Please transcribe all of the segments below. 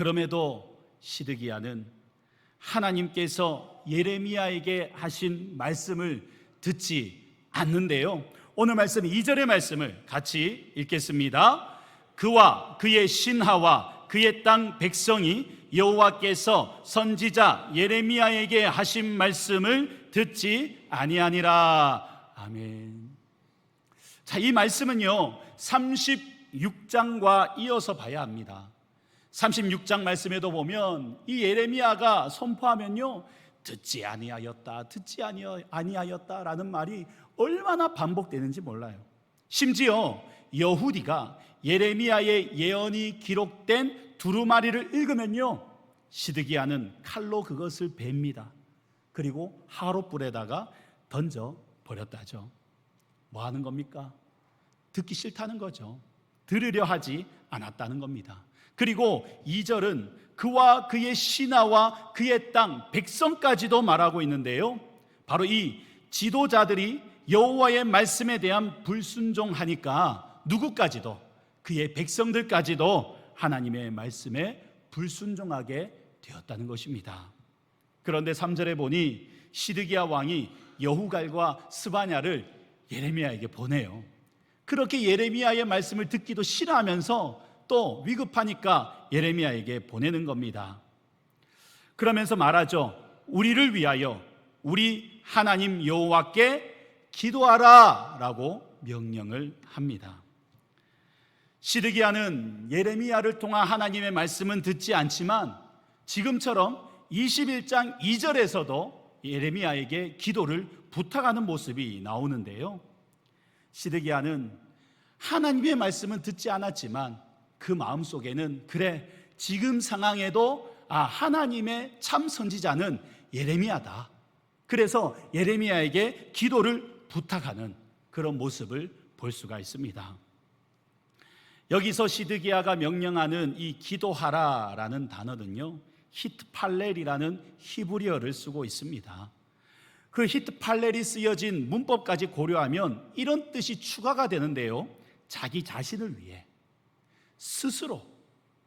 그럼에도 시드기야는 하나님께서 예레미야에게 하신 말씀을 듣지 않는데요. 오늘 말씀 2절의 말씀을 같이 읽겠습니다. 그와 그의 신하와 그의 땅 백성이 여호와께서 선지자 예레미야에게 하신 말씀을 듣지 아니하니라. 아멘. 자, 이 말씀은요 36장과 이어서 봐야 합니다. 36장 말씀에도 보면 이 예레미야가 선포하면요 듣지 아니하였다, 듣지 아니하였다라는 말이 얼마나 반복되는지 몰라요. 심지어 여후디가 예레미야의 예언이 기록된 두루마리를 읽으면요 시드기야는 칼로 그것을 베입니다. 그리고 하롯불에다가 던져 버렸다죠. 뭐 하는 겁니까? 듣기 싫다는 거죠. 들으려 하지 않았다는 겁니다. 그리고 2절은 그와 그의 신하와 그의 땅 백성까지도 말하고 있는데요, 바로 이 지도자들이 여호와의 말씀에 대한 불순종하니까 누구까지도, 그의 백성들까지도 하나님의 말씀에 불순종하게 되었다는 것입니다. 그런데 3절에 보니 시드기야 왕이 여후갈과 스바냐를 예레미야에게 보내요. 그렇게 예레미야의 말씀을 듣기도 싫어하면서 또 위급하니까 예레미야에게 보내는 겁니다. 그러면서 말하죠. 우리를 위하여 우리 하나님 여호와께 기도하라 라고 명령을 합니다. 시드기야는 예레미야를 통한 하나님의 말씀은 듣지 않지만 지금처럼 21장 2절에서도 예레미야에게 기도를 부탁하는 모습이 나오는데요, 시드기야는 하나님의 말씀은 듣지 않았지만 그 마음속에는 그래, 지금 상황에도 하나님의 참 선지자는 예레미야다, 그래서 예레미야에게 기도를 부탁하는 그런 모습을 볼 수가 있습니다. 여기서 시드기야가 명령하는 이 기도하라라는 단어는요 히트팔렐이라는 히브리어를 쓰고 있습니다. 그 히트팔렐이 쓰여진 문법까지 고려하면 이런 뜻이 추가가 되는데요, 자기 자신을 위해, 스스로,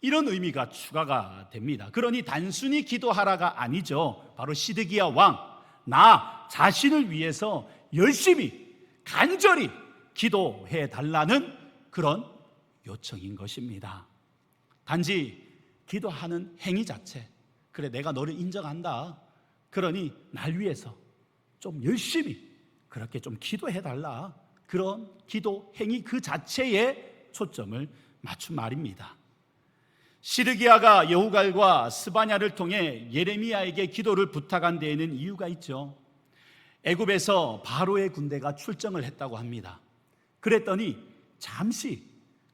이런 의미가 추가가 됩니다. 그러니 단순히 기도하라가 아니죠. 바로 시드기야 왕, 나 자신을 위해서 열심히 간절히 기도해 달라는 그런 요청인 것입니다. 단지 기도하는 행위 자체, 그래 내가 너를 인정한다, 그러니 날 위해서 좀 열심히 그렇게 좀 기도해 달라, 그런 기도 행위 그 자체에 초점을 맞춘 말입니다. 시드기야가 여후갈과 스바냐를 통해 예레미야에게 기도를 부탁한 데에는 이유가 있죠. 애굽에서 바로의 군대가 출정을 했다고 합니다. 그랬더니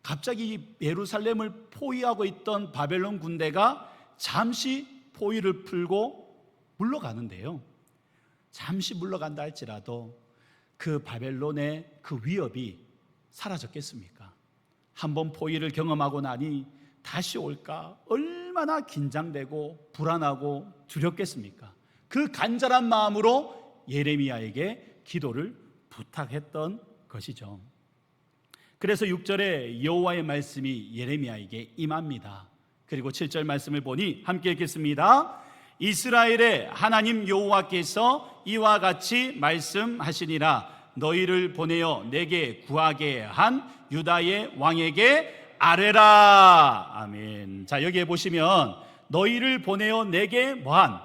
갑자기 예루살렘을 포위하고 있던 바벨론 군대가 잠시 포위를 풀고 물러가는데요, 잠시 물러간다 할지라도 그 바벨론의 그 위협이 사라졌겠습니까? 한번 포위를 경험하고 나니 다시 올까 얼마나 긴장되고 불안하고 두렵겠습니까? 그 간절한 마음으로 예레미야에게 기도를 부탁했던 것이죠. 그래서 6절에 여호와의 말씀이 예레미야에게 임합니다. 그리고 7절 말씀을 보니 함께 읽겠습니다. 이스라엘의 하나님 여호와께서 이와 같이 말씀하시니라. 너희를 보내어 내게 구하게 한 유다의 왕에게 아뢰라. 아멘. 자, 여기에 보시면 너희를 보내어 내게 뭐한,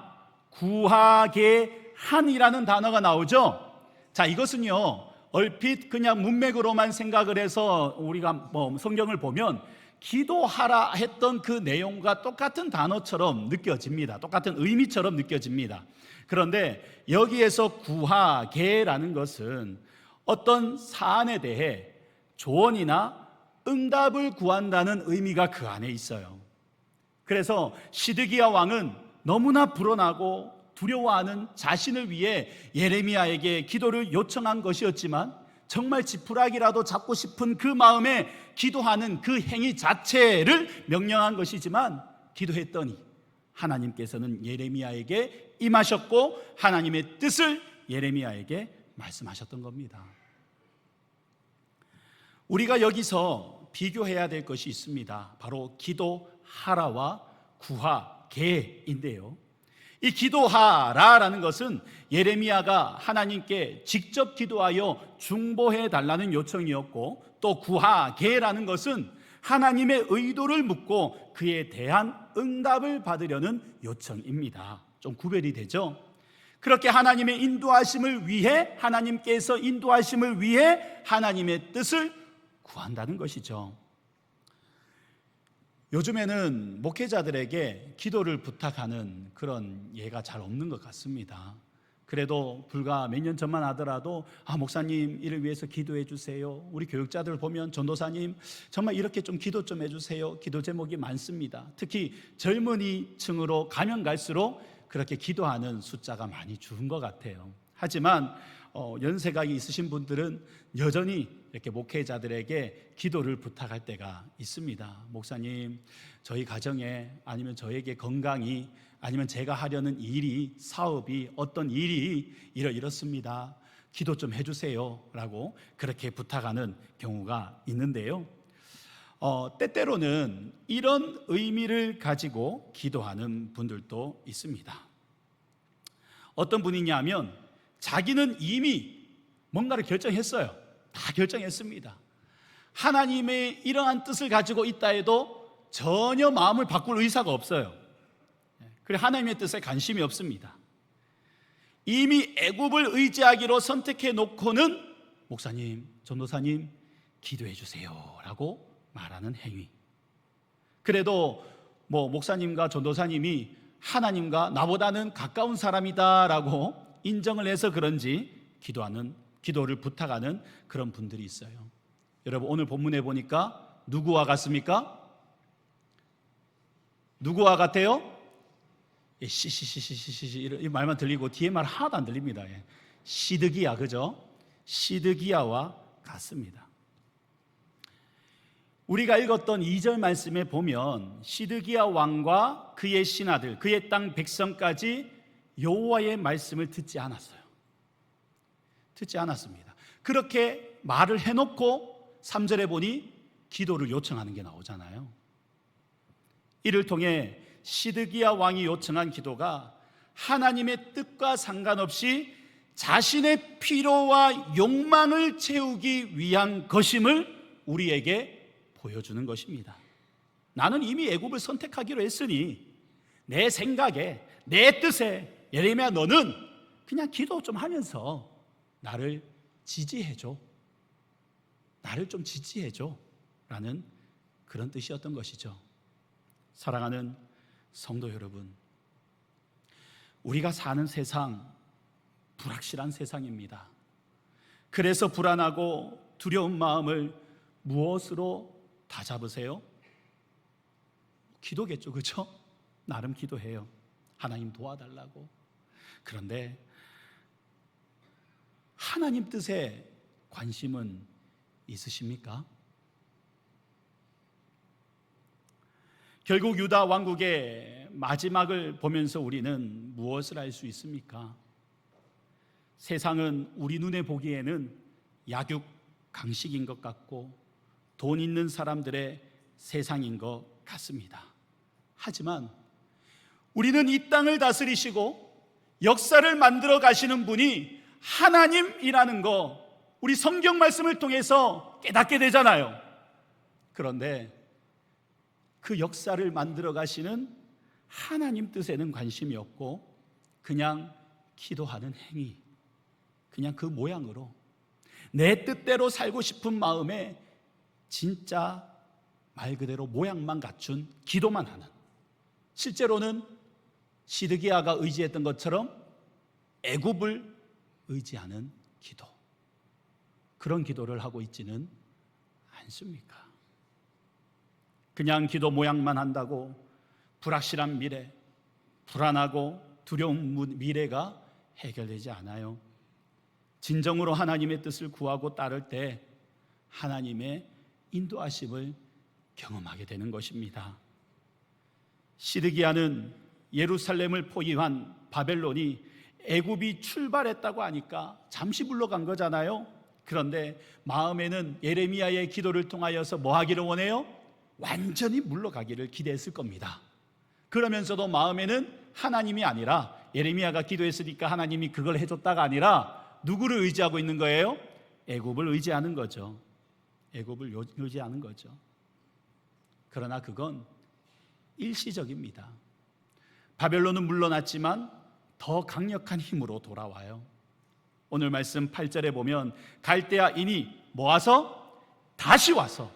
구하게 한이라는 단어가 나오죠. 자, 이것은요 얼핏 그냥 문맥으로만 생각을 해서 우리가 성경을 보면 기도하라 했던 그 내용과 똑같은 단어처럼 느껴집니다. 똑같은 의미처럼 느껴집니다. 그런데 여기에서 구하게라는 것은 어떤 사안에 대해 조언이나 응답을 구한다는 의미가 그 안에 있어요. 그래서 시드기야 왕은 너무나 불안하고 두려워하는 자신을 위해 예레미야에게 기도를 요청한 것이었지만 정말 지푸라기라도 잡고 싶은 그 마음에 기도하는 그 행위 자체를 명령한 것이지만 기도했더니 하나님께서는 예레미야에게 임하셨고 하나님의 뜻을 예레미야에게 말씀하셨던 겁니다. 우리가 여기서 비교해야 될 것이 있습니다. 바로 기도하라와 구하게인데요. 이 기도하라라는 것은 예레미야가 하나님께 직접 기도하여 중보해 달라는 요청이었고, 또 구하게라는 것은 하나님의 의도를 묻고 그에 대한 응답을 받으려는 요청입니다. 좀 구별이 되죠? 그렇게 하나님의 인도하심을 위해, 하나님께서 인도하심을 위해 하나님의 뜻을 구한다는 것이죠. 요즘에는 목회자들에게 기도를 부탁하는 그런 예가 잘 없는 것 같습니다. 그래도 불과 몇 년 전만 하더라도 목사님 이를 위해서 기도해 주세요. 우리 교육자들 보면 전도사님 정말 이렇게 좀 기도 좀 해주세요. 기도 제목이 많습니다. 특히 젊은이 층으로 가면 갈수록 그렇게 기도하는 숫자가 많이 줄은 것 같아요. 하지만 연세가 있으신 분들은 여전히 이렇게 목회자들에게 기도를 부탁할 때가 있습니다. 목사님, 저희 가정에, 아니면 저에게 건강이, 아니면 제가 하려는 일이, 사업이, 어떤 일이 이렇습니다. 기도 좀 해주세요 라고 그렇게 부탁하는 경우가 있는데요, 때때로는 이런 의미를 가지고 기도하는 분들도 있습니다. 어떤 분이냐면 자기는 이미 뭔가를 결정했어요. 다 결정했습니다. 하나님의 이러한 뜻을 가지고 있다 해도 전혀 마음을 바꿀 의사가 없어요. 그리고 하나님의 뜻에 관심이 없습니다. 이미 애굽을 의지하기로 선택해 놓고는 목사님, 전도사님 기도해 주세요 라고 말하는 행위. 그래도 목사님과 전도사님이 하나님과 나보다는 가까운 사람이다 라고 인정을 해서 그런지 기도를 부탁하는 그런 분들이 있어요. 여러분, 오늘 본문에 보니까 누구와 같습니까? 누구와 같아요? 시시시시시시 이 말만 들리고 뒤에 말 하나도 안 들립니다. 시드기야, 그죠? 시드기야와 같습니다. 우리가 읽었던 2절 말씀에 보면 시드기야 왕과 그의 신하들, 그의 땅 백성까지 여호와의 말씀을 듣지 않았습니다. 그렇게 말을 해놓고 3절에 보니 기도를 요청하는 게 나오잖아요. 이를 통해 시드기야 왕이 요청한 기도가 하나님의 뜻과 상관없이 자신의 필요와 욕망을 채우기 위한 것임을 우리에게 보여주는 것입니다. 나는 이미 애굽을 선택하기로 했으니 내 생각에, 내 뜻에, 예레미야 너는 그냥 기도 좀 하면서 나를 지지해줘, 나를 좀 지지해줘 라는 그런 뜻이었던 것이죠. 사랑하는 성도 여러분, 우리가 사는 세상 불확실한 세상입니다. 그래서 불안하고 두려운 마음을 무엇으로 다 잡으세요? 기도겠죠, 그렇죠? 나름 기도해요. 하나님 도와달라고. 그런데 하나님 뜻에 관심은 있으십니까? 결국 유다 왕국의 마지막을 보면서 우리는 무엇을 알 수 있습니까? 세상은 우리 눈에 보기에는 약육강식인 것 같고 돈 있는 사람들의 세상인 것 같습니다. 하지만 우리는 이 땅을 다스리시고 역사를 만들어 가시는 분이 하나님이라는 거 우리 성경 말씀을 통해서 깨닫게 되잖아요. 그런데 그 역사를 만들어 가시는 하나님 뜻에는 관심이 없고 그냥 기도하는 행위, 그냥 그 모양으로 내 뜻대로 살고 싶은 마음에 진짜 말 그대로 모양만 갖춘 기도만 하는, 실제로는 시드기야가 의지했던 것처럼 애굽을 의지하는 기도, 그런 기도를 하고 있지는 않습니까? 그냥 기도 모양만 한다고 불확실한 미래, 불안하고 두려운 미래가 해결되지 않아요. 진정으로 하나님의 뜻을 구하고 따를 때 하나님의 인도하심을 경험하게 되는 것입니다. 시드기야는 예루살렘을 포위한 바벨론이 애굽이 출발했다고 하니까 잠시 물러간 거잖아요. 그런데 마음에는 예레미야의 기도를 통하여서 뭐 하기를 원해요? 완전히 물러가기를 기대했을 겁니다. 그러면서도 마음에는 하나님이 아니라, 예레미야가 기도했으니까 하나님이 그걸 해줬다가 아니라 누구를 의지하고 있는 거예요? 애굽을 의지하는 거죠. 애굽을 의지하는 거죠. 그러나 그건 일시적입니다. 바벨론은 물러났지만 더 강력한 힘으로 돌아와요. 오늘 말씀 8절에 보면 갈대아인이 모아서 다시 와서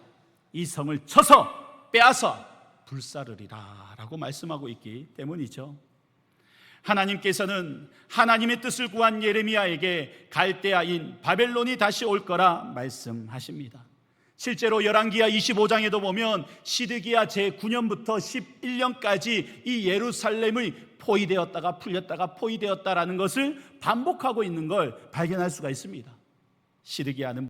이 성을 쳐서 빼앗아 불사르리라 라고 말씀하고 있기 때문이죠. 하나님께서는 하나님의 뜻을 구한 예레미야에게 갈대아인 바벨론이 다시 올 거라 말씀하십니다. 실제로 열왕기하 25장에도 보면 시드기야 제9년부터 11년까지 이 예루살렘이 포위되었다가 풀렸다가 포위되었다라는 것을 반복하고 있는 걸 발견할 수가 있습니다. 시드기야는